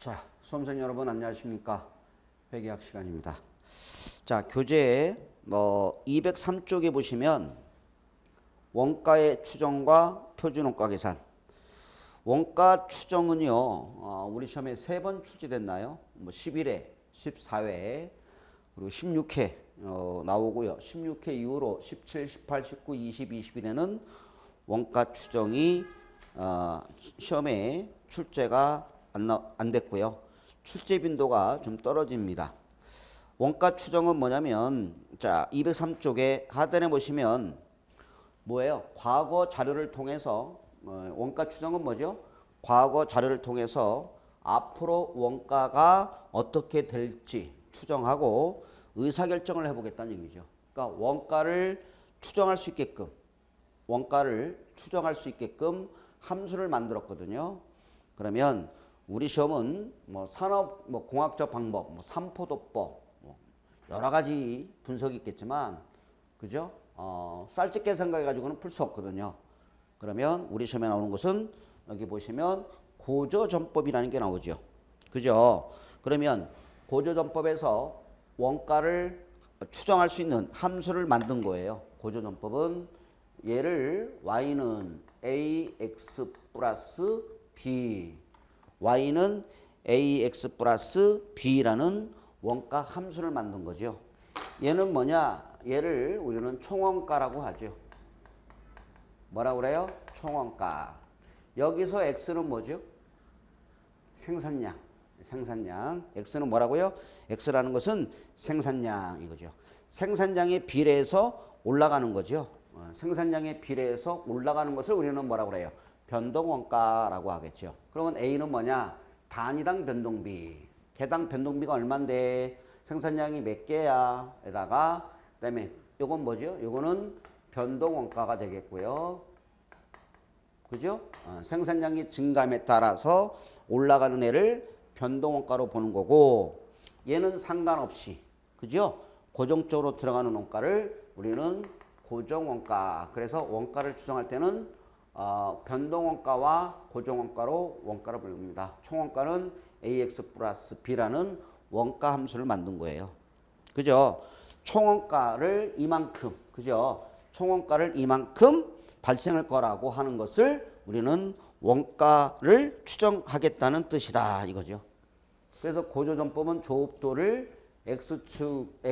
자, 수험생 여러분 안녕하십니까? 회계학 시간입니다. 자, 교재 203쪽에 보시면 원가의 추정과 표준원가 계산. 원가 추정은요, 우리 시험에 3번 출제됐나요? 11회, 14회, 그리고 16회 나오고요. 16회 이후로 17, 18, 19, 20, 21회는 원가 추정이 시험에 출제가 안 됐고요. 출제 빈도가 좀 떨어집니다. 원가 추정은 뭐냐면, 자, 203쪽에 하단에 보시면 뭐예요? 과거 자료를 통해서, 원가 추정은 뭐죠? 과거 자료를 통해서 앞으로 원가가 어떻게 될지 추정하고 의사결정을 해보겠다는 얘기죠. 그러니까 원가를 추정할 수 있게끔, 함수를 만들었거든요. 그러면 우리 시험은 산업 공학적 방법, 삼포도법 여러 가지 분석이 있겠지만, 그죠? 쌀집 계산가 가지고는 풀 수 없거든요. 그러면 우리 시험에 나오는 것은 여기 보시면 고조전법이라는 게 나오죠. 그죠? 그러면 고조전법에서 원가를 추정할 수 있는 함수를 만든 거예요. 고조전법은 얘를 y는 ax 플러스 b, y는 ax 플러스 b라는 원가 함수를 만든 거죠. 얘는 뭐냐? 얘를 우리는 총원가라고 하죠. 뭐라고 그래요? 총원가. 여기서 x는 뭐죠? 생산량. x는 뭐라고요? x라는 것은 생산량 이거죠. 생산량에 비례해서 올라가는 거죠. 생산량에 비례해서 올라가는 것을 우리는 뭐라고 그래요? 변동원가라고 하겠죠. 그러면 A는 뭐냐? 단위당 변동비. 개당 변동비가 얼만데 생산량이 몇 개야? 에다가 그다음에 요건 뭐죠? 요거는 변동원가가 되겠고요. 그죠? 생산량이 증감에 따라서 올라가는 애를 변동원가로 보는 거고, 얘는 상관없이, 그죠? 고정적으로 들어가는 원가를 우리는 고정원가. 그래서 원가를 추정할 때는 변동원가와 고정원가로 원가를 부릅니다. 총원가는 ax 플러스 b라는 원가 함수를 만든 거예요. 그죠? 총원가를 이만큼, 그죠? 총원가를 이만큼 발생할 거라고 하는 것을 우리는 원가를 추정하겠다는 뜻이다 이거죠. 그래서 고조전법은 조업도를 x축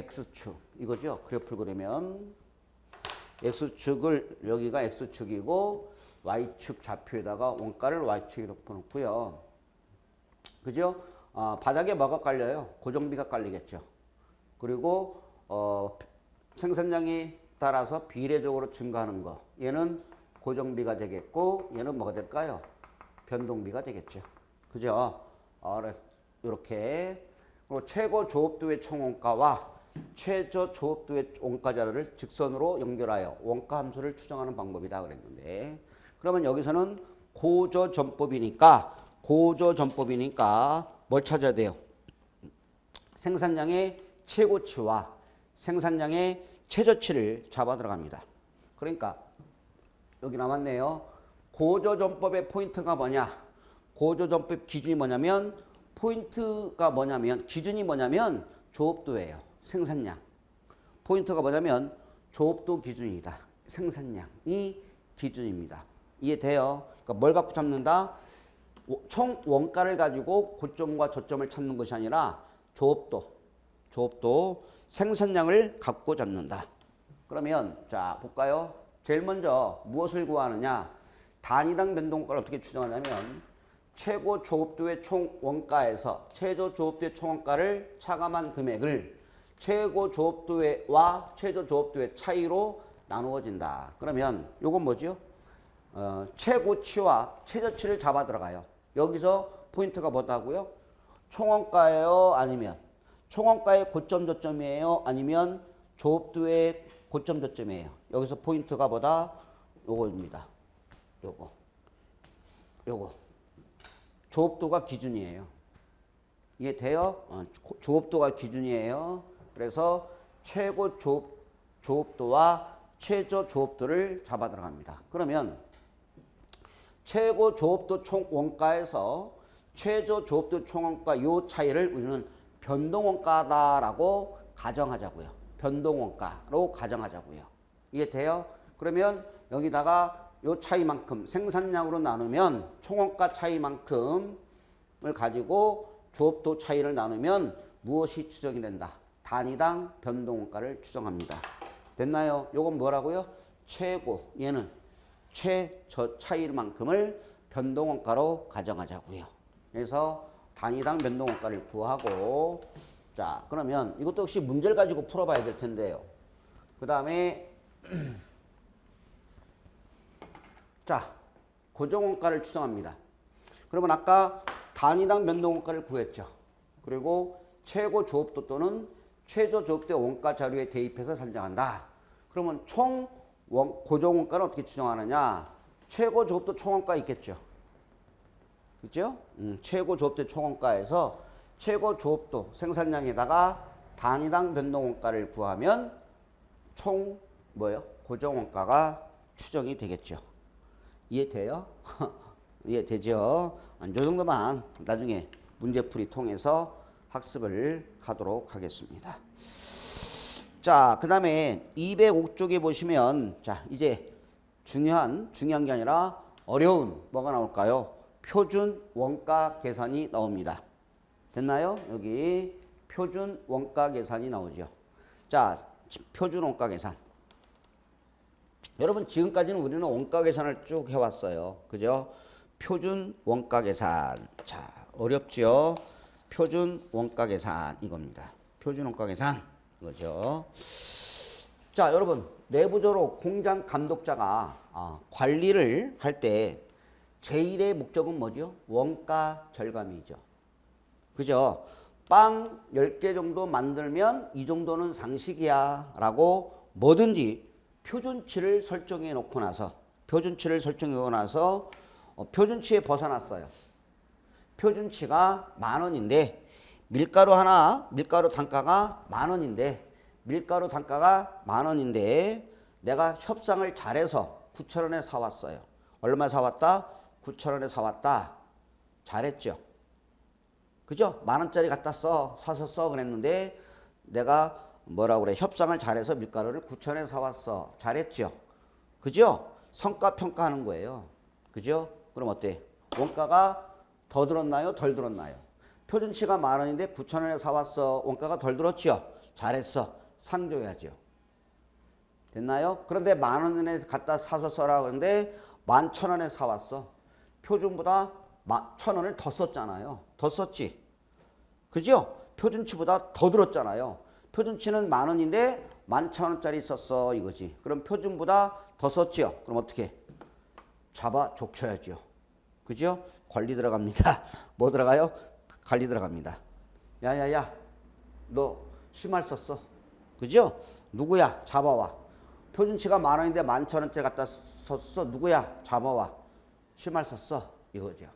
이거죠. 그래프를 그리면 x축을, 여기가 x축이고 y축 좌표에다가 원가를 y축으로 놓고요. 그죠? 바닥에 뭐가 깔려요? 고정비가 깔리겠죠. 그리고 생산량이 따라서 비례적으로 증가하는 거, 얘는 고정비가 되겠고, 얘는 뭐가 될까요? 변동비가 되겠죠. 그죠? 이렇게. 그리고 최고 조업도의 총원가와 최저 조업도의 원가 자료를 직선으로 연결하여 원가 함수를 추정하는 방법이다 그랬는데, 그러면 여기서는 고조전법이니까 뭘 찾아야 돼요? 생산량의 최고치와 생산량의 최저치를 잡아 들어갑니다. 그러니까 여기 나왔네요. 고조전법의 포인트가 뭐냐? 고조전법 기준이 뭐냐면, 기준이 뭐냐면 조업도예요. 생산량. 포인트가 뭐냐면 조업도 기준이다. 생산량이 기준입니다. 이해돼요? 그러니까 뭘 갖고 잡는다? 총 원가를 가지고 고점과 저점을 찾는 것이 아니라 조업도 생산량을 갖고 잡는다. 그러면 자 볼까요? 제일 먼저 무엇을 구하느냐? 단위당 변동가를 어떻게 추정하냐면, 최고 조업도의 총 원가에서 최저 조업도의 총 원가를 차감한 금액을 최고 조업도와 최저 조업도의 차이로 나누어진다. 그러면 요건 뭐죠? 최고치와 최저치를 잡아 들어가요. 여기서 포인트가 뭐다고요? 총원가예요? 아니면 총원가의 고점 저점이에요? 아니면 조업도의 고점 저점이에요? 여기서 포인트가 뭐다? 요거입니다. 요거. 조업도가 기준이에요. 이게 돼요? 조업도가 기준이에요. 그래서 최고 조업도와 최저 조업도를 잡아 들어갑니다. 그러면 최고 조업도 총 원가에서 최저 조업도 총원가 요 차이를 우리는 변동원가다라고 가정하자고요. 변동원가로 가정하자고요. 이해돼요? 그러면 여기다가 요 차이만큼 생산량으로 나누면 총원가 차이만큼을 가지고 조업도 차이를 나누면 무엇이 추정이 된다? 단위당 변동원가를 추정합니다. 됐나요? 요건 뭐라고요? 최고, 얘는 최저 차이만큼을 변동원가로 가정하자고요. 그래서 단위당 변동원가를 구하고, 자, 그러면 이것도 역시 문제를 가지고 풀어봐야 될 텐데요. 그 다음에 자, 고정원가를 추정합니다. 그러면 아까 단위당 변동원가를 구했죠. 그리고 최고 조업도 또는 최저 조업대 원가 자료에 대입해서 산정한다. 그러면 총 고정원가는 어떻게 추정하느냐? 최고 조업도 총원가 있겠죠. 그죠? 최고 조업대 총원가에서 최고 조업도 생산량에다가 단위당 변동원가를 구하면 총 뭐예요? 고정원가가 추정이 되겠죠. 이해돼요? 이해되죠? 이 정도만 나중에 문제풀이 통해서 학습을 하도록 하겠습니다. 자, 그 다음에 205쪽에 보시면, 자, 이제 중요한 게 아니라 어려운 뭐가 나올까요? 표준 원가 계산이 나옵니다. 됐나요? 여기 표준 원가 계산이 나오죠. 자, 표준 원가 계산. 여러분 지금까지는 우리는 원가 계산을 쭉 해왔어요. 그죠? 표준 원가 계산. 자, 어렵죠? 표준 원가 계산 이겁니다. 표준 원가 계산 이거죠. 자, 여러분 내부적으로 공장 감독자가 관리를 할 때 제1의 목적은 뭐죠? 원가 절감이죠. 그죠? 빵 10개 정도 만들면 이 정도는 상식이야 라고 뭐든지 표준치를 설정해 놓고 나서 표준치에 벗어났어요. 표준치가 10,000원인데 밀가루 단가가 10,000원인데 밀가루 단가가 10,000원인데 내가 협상을 잘해서 9,000원에 사왔어요. 얼마 사왔다? 9,000원에 사왔다. 잘했죠. 그죠? 10,000원짜리 갖다 사서 써 그랬는데 내가 뭐라고 그래? 협상을 잘해서 밀가루를 9,000원에 사왔어. 잘했죠. 그죠? 성과 평가하는 거예요. 그죠? 그럼 어때? 원가가 더 들었나요? 덜 들었나요? 표준치가 10,000원인데 9,000원에 사왔어. 원가가 덜 들었죠? 잘했어. 상 줘야죠. 됐나요? 그런데 10,000원에 갖다 사서 써라 그러는데 11,000원에 사왔어. 표준보다 1,000원을 더 썼잖아요. 더 썼지. 그죠? 표준치보다 더 들었잖아요. 표준치는 10,000원인데 11,000원짜리 썼어 이거지. 그럼 표준보다 더 썼죠. 그럼 어떻게? 잡아 족쳐야죠. 그죠? 관리 들어갑니다. 뭐 들어가요? 관리 들어갑니다. 야야야, 너 심할 썼어. 그죠? 누구야? 잡아와. 표준치가 10,000원인데 11,000원짜리 갖다 썼어. 누구야? 잡아와. 심할 썼어. 이거죠.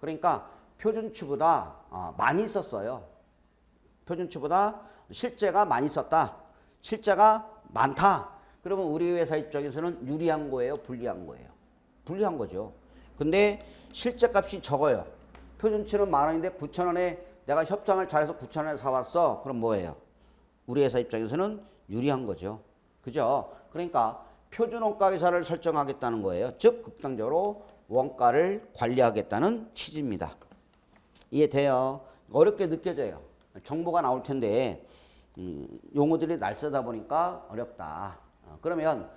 그러니까 표준치보다 많이 썼어요. 표준치보다 실제가 많이 썼다. 실제가 많다. 그러면 우리 회사 입장에서는 유리한 거예요? 불리한 거예요? 불리한 거죠. 근데 실제 값이 적어요. 표준치는 10,000원인데 9,000원에 내가 협상을 잘해서 9,000원에 사왔어. 그럼 뭐예요? 우리 회사 입장에서는 유리한 거죠. 그죠? 그러니까 표준 원가 계산을 설정하겠다는 거예요. 즉 극단적으로 원가를 관리하겠다는 취지입니다. 이해돼요? 어렵게 느껴져요. 정보가 나올 텐데 용어들이 날쌔다 보니까 어렵다. 그러면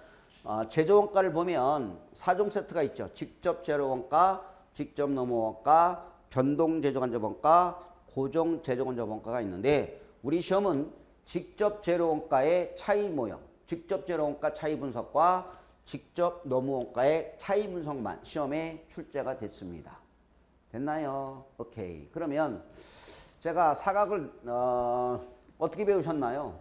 제조원가를 보면 4종 세트가 있죠. 직접 재료원가, 직접 노무원가, 변동 제조간접원가, 고정 제조간접원가가 있는데 우리 시험은 직접 재료원가의 차이 모형, 직접 재료원가 차이 분석과 직접 노무원가의 차이 분석만 시험에 출제가 됐습니다. 됐나요? 오케이. 그러면 제가 사각을 어떻게 배우셨나요?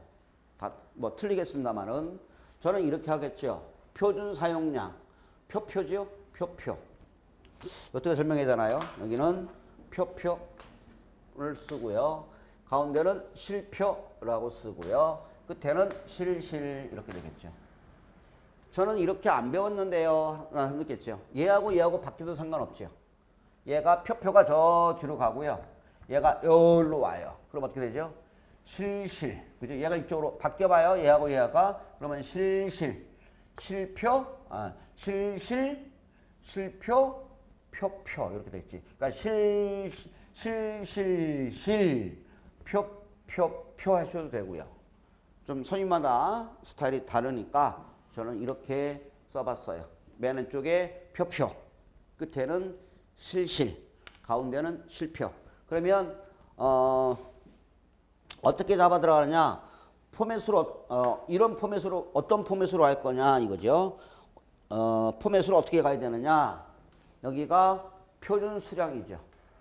다 뭐 틀리겠습니다만은 저는 이렇게 하겠죠. 표준 사용량, 표죠? 표표. 어떻게 설명해야 되나요? 여기는 표표를 쓰고요. 가운데는 실표라고 쓰고요. 끝에는 실실 이렇게 되겠죠. 저는 이렇게 안 배웠는데요. 라는 느꼈죠. 얘하고 바뀌어도 상관없죠. 얘가 표표가 저 뒤로 가고요. 얘가 여기로 와요. 그럼 어떻게 되죠? 실실. 그죠? 얘가 이쪽으로 바뀌어봐요. 얘하고 얘가. 그러면 실실. 실표. 실실. 실표. 표표. 이렇게 되겠지. 그러니까 실실실. 표 하셔도 되고요. 좀 선임마다 스타일이 다르니까 저는 이렇게 써봤어요. 맨 왼쪽에 표표. 끝에는 실실. 가운데는 실표. 그러면 어떻게 잡아 들어가느냐? 포맷으로 이런 포맷으로 어떤 포맷으로 할 거냐 이거죠. 포맷으로 어떻게 가야 되느냐? 여기가 표준 수량이죠.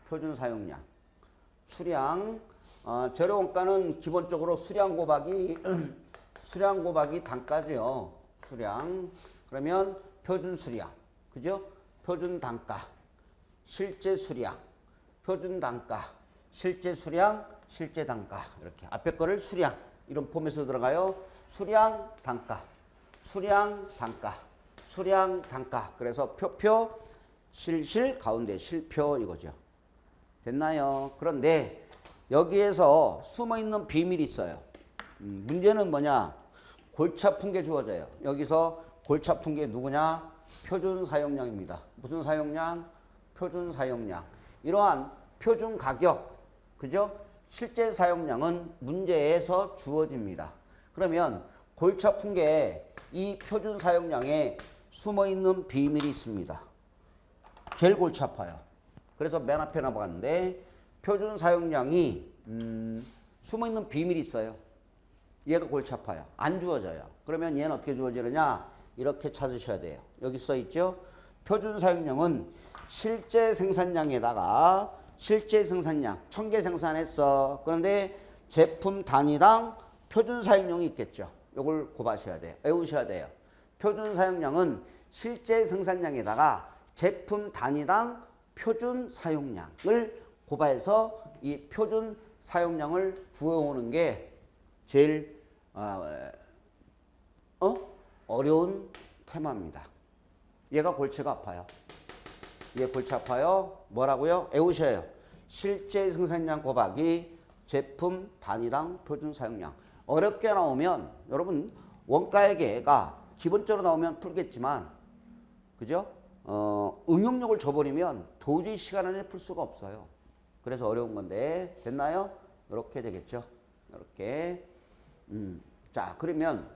표준 사용량. 수량. 재료 원가는 기본적으로 수량 곱하기 수량 곱하기 단가죠. 수량. 그러면 표준 수량. 그죠? 표준 단가. 실제 수량. 표준 단가. 실제 수량, 실제 단가. 이렇게 앞에 거를 수량. 이런 포맷으로 들어가요. 수량, 단가. 수량, 단가. 수량, 단가. 그래서 표표, 실실, 가운데 실표 이거죠. 됐나요? 그런데 여기에서 숨어있는 비밀이 있어요. 문제는 뭐냐? 골치 아픈 게 주어져요. 여기서 골치 아픈 게 누구냐? 표준 사용량입니다. 무슨 사용량? 표준 사용량. 이러한 표준 가격, 그죠? 실제 사용량은 문제에서 주어집니다. 그러면 골치 아픈 게 이 표준 사용량에 숨어있는 비밀이 있습니다. 제일 골치 아파요. 그래서 맨 앞에 넘어갔는데 표준 사용량이 숨어있는 비밀이 있어요. 얘가 골치 아파요. 안 주어져요. 그러면 얘는 어떻게 주어지느냐? 이렇게 찾으셔야 돼요. 여기 써 있죠? 표준 사용량은 실제 생산량에다가 실제 생산량 1000개 생산했어. 그런데 제품 단위당 표준 사용량이 있겠죠. 이걸 곱하셔야 돼요. 외우셔야 돼요. 표준 사용량은 실제 생산량에다가 제품 단위당 표준 사용량을 곱해서 이 표준 사용량을 구해오는 게 제일 어려운 테마입니다. 얘가 골치가 아파요. 얘 골치 아파요. 뭐라고요? 외우셔요. 실제 생산량 곱하기 제품 단위당 표준 사용량. 어렵게 나오면 여러분 원가액가 기본적으로 나오면 풀겠지만 그죠? 응용력을 줘버리면 도저히 시간 안에 풀 수가 없어요. 그래서 어려운 건데 됐나요? 이렇게 되겠죠. 이렇게. 자 그러면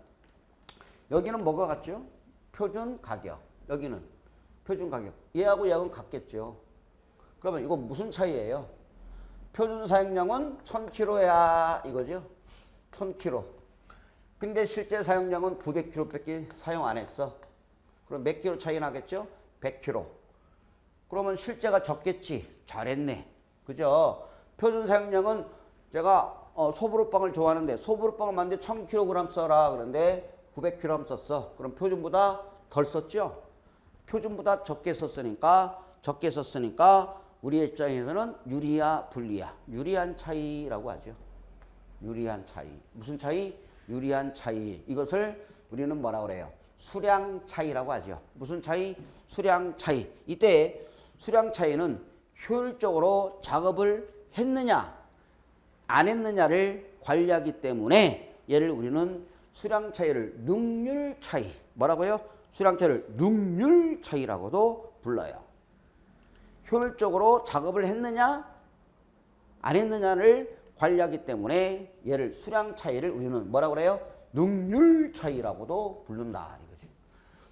여기는 뭐가 같죠? 표준 가격. 여기는 표준 가격. 얘하고 얘하고는 같겠죠. 그러면 이거 무슨 차이예요? 표준 사용량은 1000kg야 이거죠. 1000kg. 근데 실제 사용량은 900kg밖에 사용 안 했어. 그럼 몇 킬로 차이 나겠죠? 100kg. 그러면 실제가 적겠지. 잘했네. 그죠? 표준 사용량은 제가 소보루빵을 좋아하는데 소보루빵을 만드는데 1000kg 써라. 그런데 900kg 썼어. 그럼 표준보다 덜 썼죠? 표준보다 적게 썼으니까 우리의 입장에서는 유리야 불리야. 유리한 차이라고 하죠. 유리한 차이. 무슨 차이? 유리한 차이. 이것을 우리는 뭐라고 그래요? 수량 차이라고 하죠. 무슨 차이? 수량 차이. 이때 수량 차이는 효율적으로 작업을 했느냐 안 했느냐를 관리하기 때문에 얘를 우리는 수량 차이를 능률 차이. 뭐라고요? 수량 차이를 능률 차이라고도 불러요. 효율적으로 작업을 했느냐 안 했느냐를 관리하기 때문에 얘를 수량 차이를 우리는 뭐라고 그래요? 능률 차이라고도 부른다 이거지.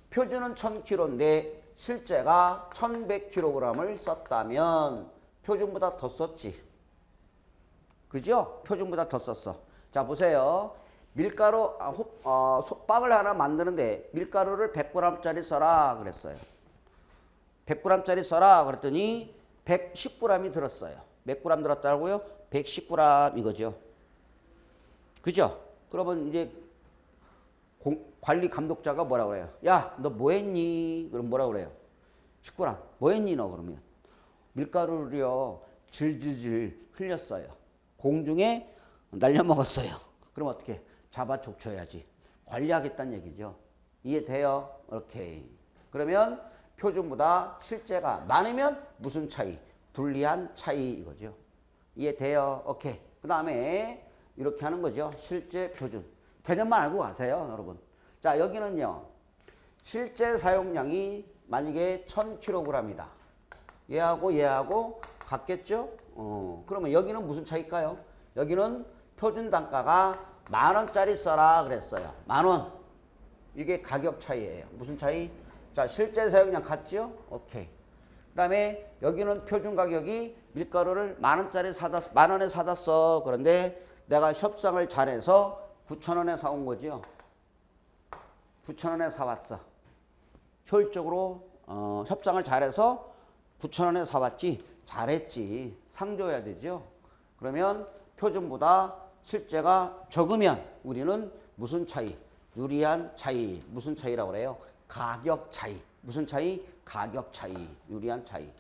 표준은 1000kg인데 실제가 1100kg을 썼다면 표준보다 더 썼지. 그죠? 표준보다 더 썼어. 자 보세요. 밀가루 빵을 하나 만드는데 밀가루를 100g짜리 써라 그랬어요. 100g짜리 써라 그랬더니 110g이 들었어요. 몇 g 들었다고요? 110g 이거죠. 그죠? 그러면 이제 관리 감독자가 뭐라고 그래요? 야, 너 뭐 했니? 그럼 뭐라고 그래요? 10g. 뭐 했니 너 그러면? 밀가루를요 질질질 흘렸어요. 공중에 날려먹었어요. 그럼 어떻게? 잡아 족쳐야지. 관리하겠다는 얘기죠. 이해돼요? 오케이. 그러면 표준보다 실제가 많으면 무슨 차이? 불리한 차이 이거죠. 이해돼요? 오케이. 그 다음에 이렇게 하는 거죠. 실제 표준. 개념만 알고 가세요, 여러분. 자, 여기는요. 실제 사용량이 만약에 1000kg이다. 얘하고 같겠죠? 그러면 여기는 무슨 차이일까요? 여기는 표준 단가가 10,000원짜리 써라 그랬어요. 10,000원. 이게 가격 차이예요. 무슨 차이? 자, 실제 사용량 같죠? 오케이. 그 다음에 여기는 표준 가격이 밀가루를 10,000원에 사다 써. 그런데 내가 협상을 잘해서 9,000원에 사온 거죠. 9,000원에 사왔어. 효율적으로 협상을 잘해서 9,000원에 사왔지. 잘했지. 상 줘야 되죠. 그러면 표준보다 실제가 적으면 우리는 무슨 차이? 유리한 차이. 무슨 차이라고 그래요? 가격 차이. 무슨 차이? 가격 차이. 유리한 차이.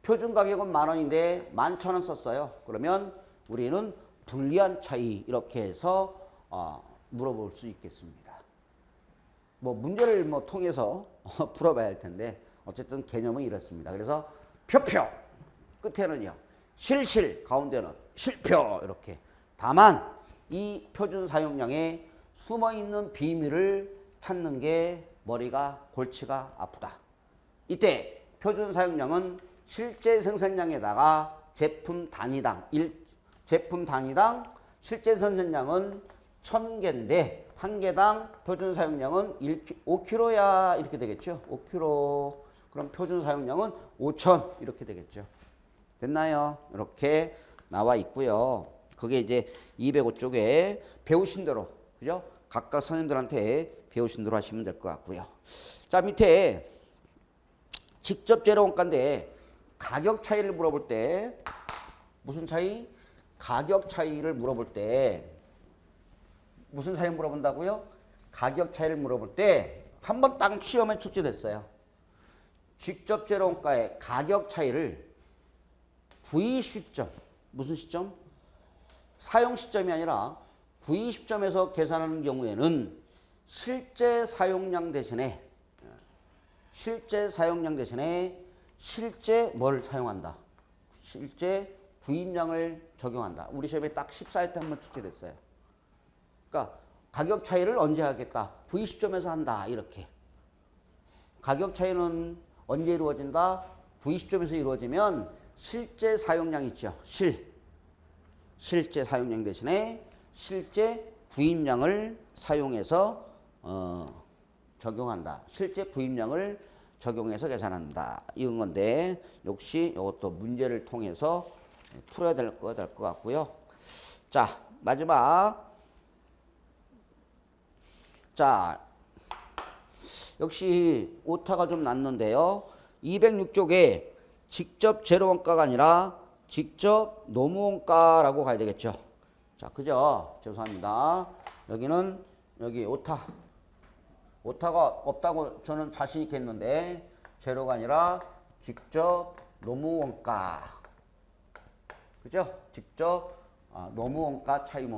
표준 가격은 10,000원인데 11,000원 썼어요. 그러면 우리는 불리한 차이. 이렇게 해서 물어볼 수 있겠습니다. 뭐 문제를 통해서 풀어봐야 할 텐데 어쨌든 개념은 이렇습니다. 그래서 표표 끝에는요. 실실 가운데는 실표 이렇게. 다만 이 표준 사용량에 숨어있는 비밀을 찾는 게 머리가 골치가 아프다. 이때 표준 사용량은 실제 생산량에다가 제품 단위당 실제 생산량은 1,000개인데 한 개당 표준 사용량은 5kg야 이렇게 되겠죠. 5kg. 그럼 표준 사용량은 5,000 이렇게 되겠죠. 됐나요? 이렇게 나와 있고요. 그게 이제 205쪽에 배우신 대로 그죠? 각각 선생님들한테 배우신 대로 하시면 될 것 같고요. 자, 밑에 직접 재료 원가인데 가격 차이를 물어볼 때 무슨 차이? 가격 차이를 물어볼 때 무슨 차이 물어본다고요? 가격 차이를 물어볼 때 한 번 딱 시험에 출제됐어요. 직접 재료 원가의 가격 차이를 구입 시점 무슨 시점? 사용 시점이 아니라 구입 시점에서 계산하는 경우에는 실제 사용량 대신에 실제 뭘 사용한다? 실제 구입량을 적용한다. 우리 시험에 딱 14회 때 한번 출제됐어요. 그러니까 가격 차이를 언제 하겠다? 구입 시점에서 한다. 이렇게. 가격 차이는 언제 이루어진다? 구입 시점에서 이루어지면 실제 사용량 있죠. 실제 사용량 대신에 실제 구입량을 사용해서 적용한다. 실제 구입량을 적용해서 계산한다. 이런 건데 역시 이것도 문제를 통해서 풀어야 될 것 같고요. 자, 마지막. 자, 역시 오타가 좀 났는데요. 206쪽에 직접 재료원가가 아니라 직접 노무원가라고 가야 되겠죠. 자, 그죠? 죄송합니다. 여기는 여기 오타가 없다고 저는 자신 있게 했는데 재료가 아니라 직접 노무원가. 그죠? 직접 노무원가 차이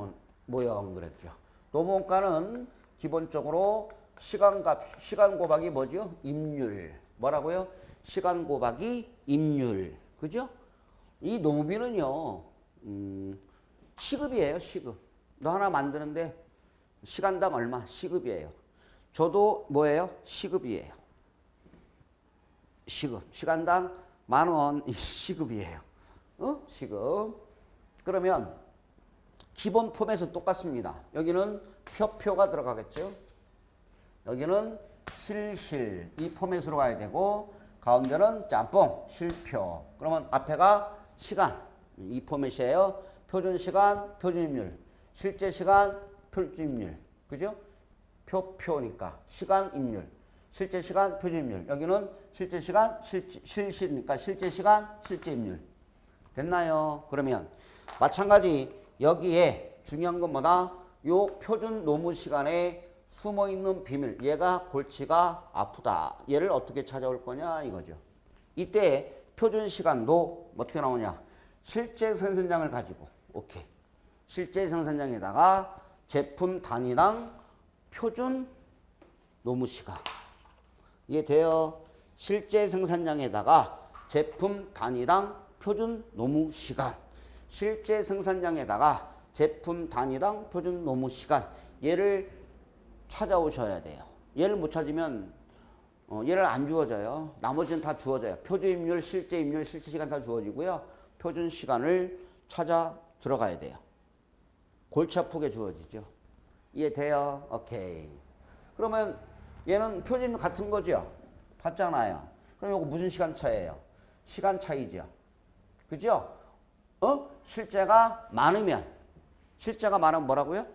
모형 그랬죠. 노무원가는 기본적으로 시간 곱하기 뭐죠? 임률. 뭐라고요? 시간 곱하기 임률. 그죠? 이 노무비는요, 시급이에요, 시급. 너 하나 만드는데 시간당 얼마? 시급이에요. 저도 뭐예요? 시급이에요. 시급. 시간당 10,000원 시급이에요. 시급. 그러면 기본 폼에서 똑같습니다. 여기는 표가 들어가겠죠. 여기는 실실. 이 포맷으로 가야 되고 가운데는 짬뽕, 실표. 그러면 앞에가 시간. 이 포맷이에요. 표준 시간, 표준 임률. 실제 시간, 표준 임률. 그죠? 표니까 시간 임률. 실제 시간, 표준 임률. 여기는 실제 시간, 실시니까 실제 시간, 실제 임률. 됐나요? 그러면 마찬가지 여기에 중요한 건 뭐다? 요 표준 노무 시간에 숨어있는 비밀. 얘가 골치가 아프다. 얘를 어떻게 찾아올 거냐 이거죠. 이때 표준 시간도 어떻게 나오냐? 실제 생산량을 가지고 오케이. 실제 생산량에다가 제품 단위당 표준 노무 시간. 이해돼요? 실제 생산량에다가 제품 단위당 표준 노무 시간. 실제 생산량에다가 제품 단위당 표준 노무 시간. 얘를 찾아오셔야 돼요. 얘를 못 찾으면 얘를 안 주어져요. 나머지는 다 주어져요. 표준 임률, 실제 임률, 실제 시간 다 주어지고요. 표준 시간을 찾아 들어가야 돼요. 골치 아프게 주어지죠. 이해돼요? 오케이. 그러면 얘는 표준 같은 거죠? 같잖아요. 그럼 이거 무슨 시간 차이예요? 시간 차이죠. 그죠? 실제가 많으면 뭐라고요?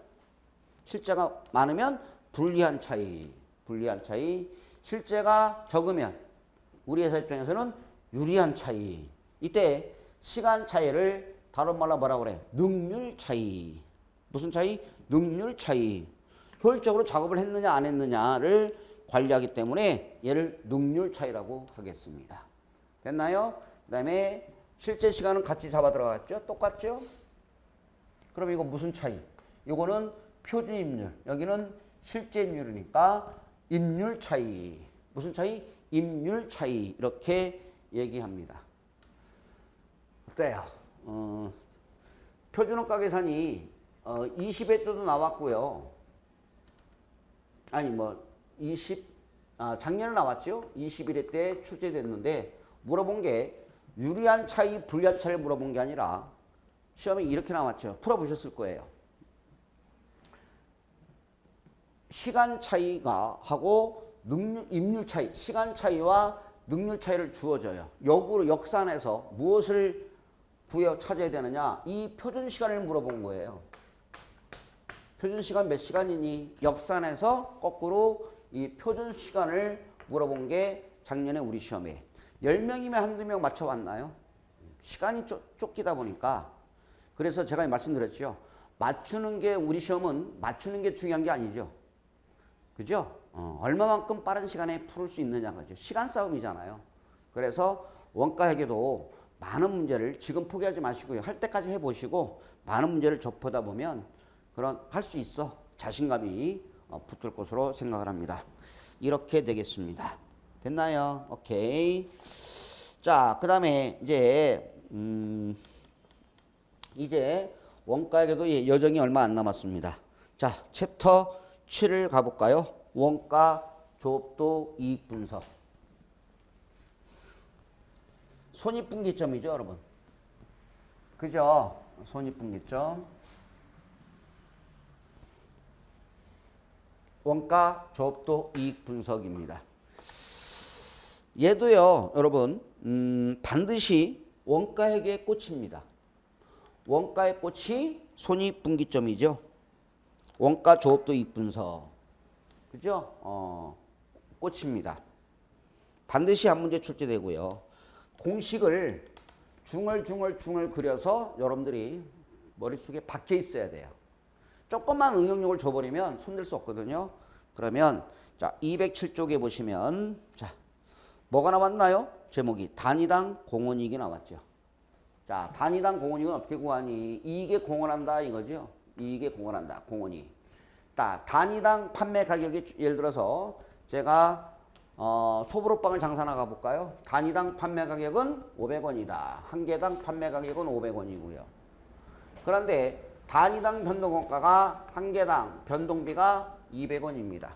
실제가 많으면 불리한 차이. 불리한 차이. 실제가 적으면 우리 회사 입장에서는 유리한 차이. 이때 시간 차이를 다른 말로 뭐라고 그래? 능률 차이. 무슨 차이? 능률 차이. 효율적으로 작업을 했느냐 안 했느냐를 관리하기 때문에 얘를 능률 차이라고 하겠습니다. 됐나요? 그 다음에 실제 시간은 같이 잡아 들어갔죠? 똑같죠? 그럼 이거 무슨 차이? 이거는 표준 임률. 여기는 실제 임률이니까 임률 차이. 무슨 차이? 임률 차이. 이렇게 얘기합니다. 어때요? 표준원가 계산이 20회 때도 나왔고요. 아니 작년에 나왔죠. 21회 때 출제됐는데 물어본 게 유리한 차이, 불리한 차이를 물어본 게 아니라 시험에 이렇게 나왔죠. 풀어보셨을 거예요. 시간 차이가 하고 임률 차이, 시간 차이와 능률 차이를 주어져요. 역으로 역산해서 무엇을 찾아야 되느냐? 이 표준 시간을 물어본 거예요. 표준 시간 몇 시간이니? 역산해서 거꾸로 이 표준 시간을 물어본 게 작년에 우리 시험에 10명이면 한두 명 맞춰왔나요? 시간이 쫓기다 보니까. 그래서 제가 말씀드렸죠. 맞추는 게 우리 시험은 맞추는 게 중요한 게 아니죠. 그죠? 얼마만큼 빠른 시간에 풀을 수 있느냐가 죠. 시간 싸움이잖아요. 그래서 원가회계도 많은 문제를 지금 포기하지 마시고요. 할 때까지 해보시고 많은 문제를 접하다 보면 할 수 있어. 자신감이 붙을 것으로 생각을 합니다. 이렇게 되겠습니다. 됐나요? 오케이. 자, 그 다음에 이제 원가에게도 여정이 얼마 안 남았습니다. 자, 챕터 7을 가볼까요? 원가, 조업도, 이익 분석. 손익분기점이죠, 여러분. 그죠? 손익분기점. 원가, 조업도, 이익 분석입니다. 얘도요, 여러분, 반드시 원가회계의 꽃입니다. 원가의 꽃이 손익분기점이죠. 원가, 조업도, 이익 분석. 그죠? 꽃입니다. 반드시 한 문제 출제되고요. 공식을 중얼중얼 그려서 여러분들이 머릿속에 박혀 있어야 돼요. 조금만 응용력을 줘버리면 손댈 수 없거든요. 그러면 자 207쪽에 보시면 자 뭐가 나왔나요? 제목이 단위당 공원이익이 나왔죠. 자 단위당 공원이익은 어떻게 구하니? 이익에 공헌한다 이거죠. 이익에 공헌한다 공원이익. 단위당 판매 가격이 예를 들어서 제가 소보로빵을 장사 나가 볼까요? 단위당 판매 가격은 500원이다. 한 개당 판매 가격은 500원이고요. 그런데 단위당 변동원가가 한 개당 변동비가 200원입니다.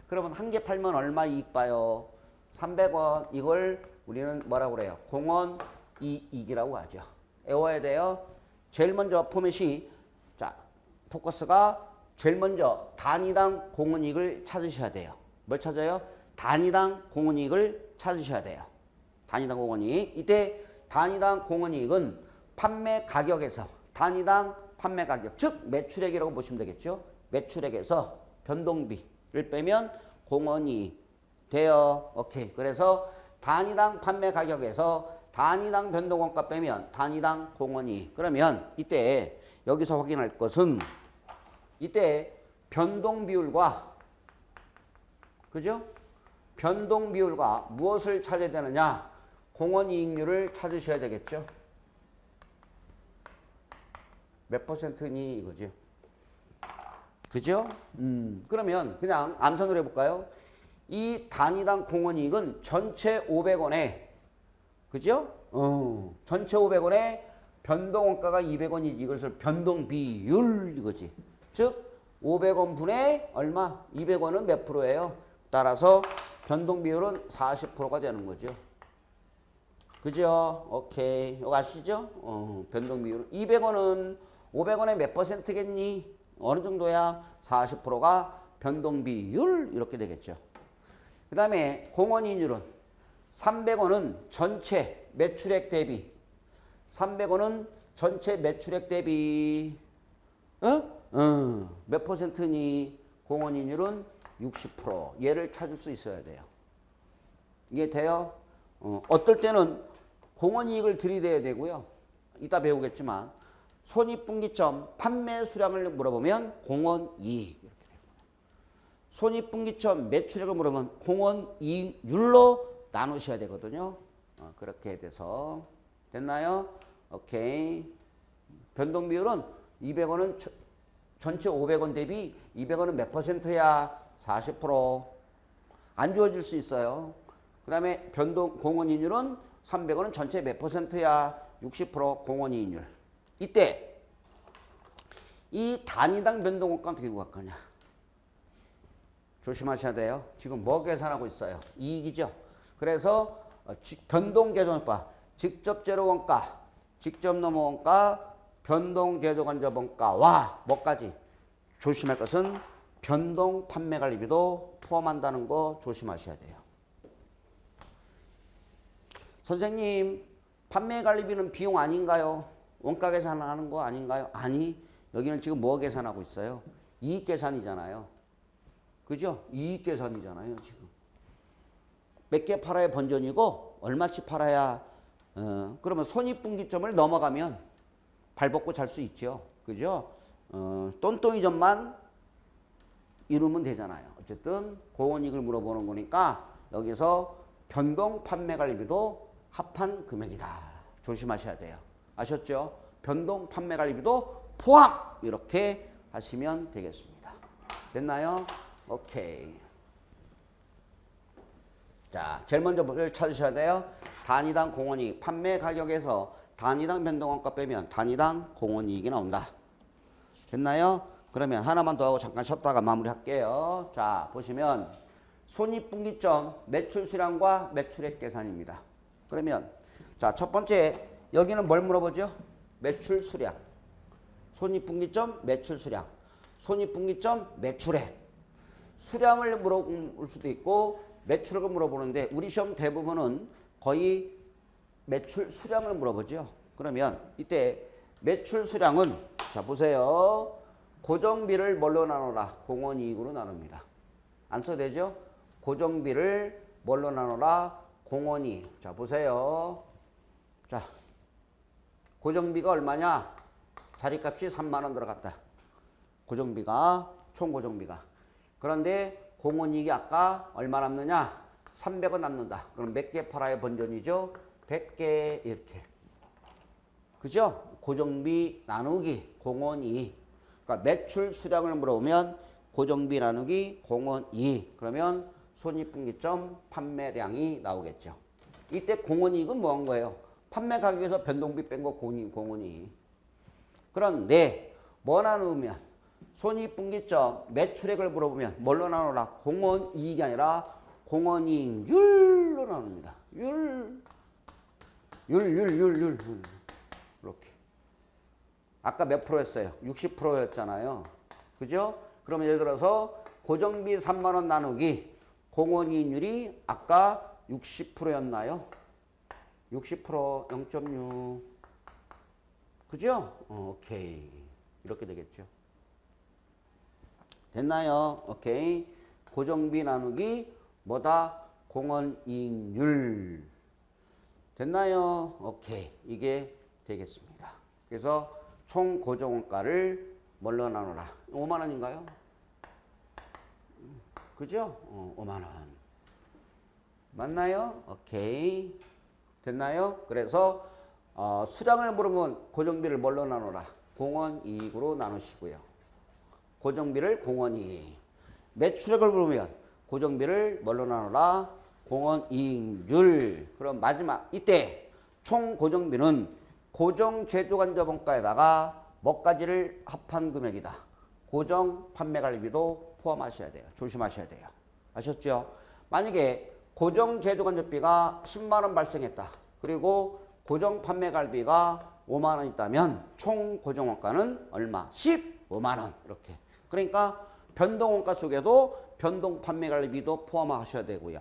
그러면 한 개 팔면 얼마 이익 봐요? 300원. 이걸 우리는 뭐라고 그래요? 공원 이익이라고 하죠. 외워야 돼요. 제일 먼저 포맷이 자 포커스가 제일 먼저 단위당 공원이익을 찾으셔야 돼요. 뭘 찾아요? 단위당 공원이익을 찾으셔야 돼요. 단위당 공원이익. 이때 단위당 공원이익은 판매 가격에서 단위당 판매 가격, 즉 매출액이라고 보시면 되겠죠. 매출액에서 변동비를 빼면 공원이익 돼요. 오케이. 그래서 단위당 판매 가격에서 단위당 변동원가 빼면 단위당 공원이익. 그러면 이때 여기서 확인할 것은 이때 변동비율과 그죠? 변동비율과 무엇을 찾아야 되느냐? 공원이익률을 찾으셔야 되겠죠. 몇 %니 이거죠. 그죠? 그러면 그냥 암산을 해볼까요? 이 단위당 공원이익은 전체 500원에 그죠? 전체 500원에 변동원가가 200원이지. 이것을 변동비율 이거지. 즉 500원 분의 얼마? 200원은 몇 프로예요? 따라서 변동비율은 40%가 되는 거죠. 그죠? 오케이. 이거 아시죠? 변동비율. 200원은 500원에 몇 퍼센트겠니? 어느 정도야? 40%가 변동비율 이렇게 되겠죠. 그 다음에 공원이익률은 300원은 전체 매출액 대비 300원은 전체 매출액 대비 몇 퍼센트니? 공원이익률은 60%. 얘를 찾을 수 있어야 돼요. 이게 돼요? 어떨 때는 공원이익을 들이대야 되고요. 이따 배우겠지만 손익분기점 판매 수량을 물어보면 공원이익 이렇게 되고 손익분기점 매출액을 물어보면 공원이익률로 나누셔야 되거든요. 그렇게 돼서 됐나요? 오케이. 변동비율은 200원은 전체 500원 대비 200원은 몇 퍼센트야? 40%. 안 주어질 수 있어요. 그 다음에 변동 공원이익률은 300원은 전체 몇 퍼센트야? 60% 공원이익률. 이때 이 단위당 변동원가 어떻게 구할 거냐? 조심하셔야 돼요. 지금 뭐 계산하고 있어요? 이익이죠. 그래서 변동재조원가, 직접 재료원가, 직접 넘어원가, 변동재조간접원가와 뭐까지? 조심할 것은 변동 판매관리비도 포함한다는 거 조심하셔야 돼요. 선생님, 판매관리비는 비용 아닌가요? 원가 계산하는 거 아닌가요? 아니, 여기는 지금 뭐 계산하고 있어요? 이익 계산이잖아요. 그죠? 이익 계산이잖아요, 지금. 몇 개 팔아야 번전이고, 얼마치 팔아야, 그러면 손익분기점을 넘어가면 발 벗고 잘 수 있죠. 그죠? 똔똔이점만 이루면 되잖아요. 어쨌든, 공원이익을 물어보는 거니까, 여기서 변동 판매관리비도 합한 금액이다. 조심하셔야 돼요. 아셨죠? 변동 판매관리비도 포함! 이렇게 하시면 되겠습니다. 됐나요? 오케이. 자, 제일 먼저 뭘 찾으셔야 돼요? 단위당 공원이익. 판매 가격에서 단위당 변동원가 빼면 단위당 공원이익이 나온다. 됐나요? 그러면 하나만 더 하고 잠깐 쉬었다가 마무리할게요. 자, 보시면 손익분기점 매출 수량과 매출액 계산입니다. 그러면 자, 첫 번째 여기는 뭘 물어보죠? 매출 수량. 손익분기점 매출 수량. 손익분기점 매출액. 수량을 물어볼 수도 있고 매출액을 물어보는데 우리 시험 대부분은 거의 매출 수량을 물어보죠. 그러면 이때 매출 수량은 자 보세요. 고정비를 뭘로 나눠라? 공원이익으로 나눕니다. 안 써도 되죠? 고정비를 뭘로 나눠라? 공원이익. 자 보세요. 자 고정비가 얼마냐? 자리값이 3만 원 들어갔다. 고정비가 총 고정비가. 그런데 공원이익이 아까 얼마 남느냐? 300원 남는다. 그럼 몇 개 팔아야 번전이죠? 100개 이렇게. 그죠? 고정비 나누기 공원이익. 그러니까 매출 수량을 물어보면 고정비 나누기 공원이익. 그러면 손익분기점 판매량이 나오겠죠. 이때 공원이익은 뭐 한 거예요? 판매 가격에서 변동비 뺀 거 공원이익. 그런데 뭐 나누면 손익분기점 매출액을 물어보면 뭘로 나누라? 공원이익이 아니라 공원이익률로 나눕니다. 율. 이렇게. 아까 몇 프로였어요? 60%였잖아요. 그죠? 그러면 예를 들어서 고정비 3만 원 나누기 공원이익률이 아까 60%였나요? 60% 0.6. 그죠? 오케이. 이렇게 되겠죠. 됐나요? 오케이. 고정비 나누기 뭐다? 공원이익률. 됐나요? 오케이. 이게 되겠습니다. 그래서 총 고정원가를 뭘로 나누라? 5만 원인가요? 그죠? 5만 원. 맞나요? 오케이. 됐나요? 그래서 수량을 물으면 고정비를 뭘로 나누라? 공원이익으로 나누시고요. 고정비를 공원이익. 매출액을 물으면 고정비를 뭘로 나눠라? 공원 이익률. 그럼 마지막 이때 총 고정비는 고정 제조간접원가에다가 뭐까지를 합한 금액이다. 고정 판매관리비도 포함하셔야 돼요. 조심하셔야 돼요. 아셨죠? 만약에 고정 제조간접비가 10만 원 발생했다. 그리고 고정 판매관리비가 5만 원 있다면 총 고정원가는 얼마? 15만 원. 이렇게. 그러니까 변동원가 속에도 변동 판매관리비도 포함하셔야 되고요.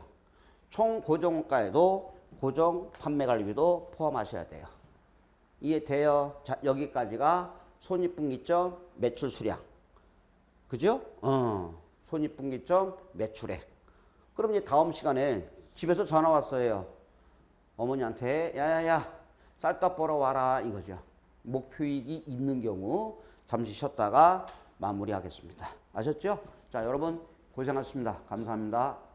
총 고정원가에도 고정 판매관리비도 포함하셔야 돼요. 이해돼요? 자, 여기까지가 손익분기점 매출 수량. 그죠? 손익분기점 매출액. 그럼 이제 다음 시간에 집에서 전화 왔어요. 어머니한테 야야야 쌀값 벌어 와라 이거죠. 목표이익이 있는 경우 잠시 쉬었다가 마무리하겠습니다. 아셨죠? 자, 여러분 고생하셨습니다. 감사합니다.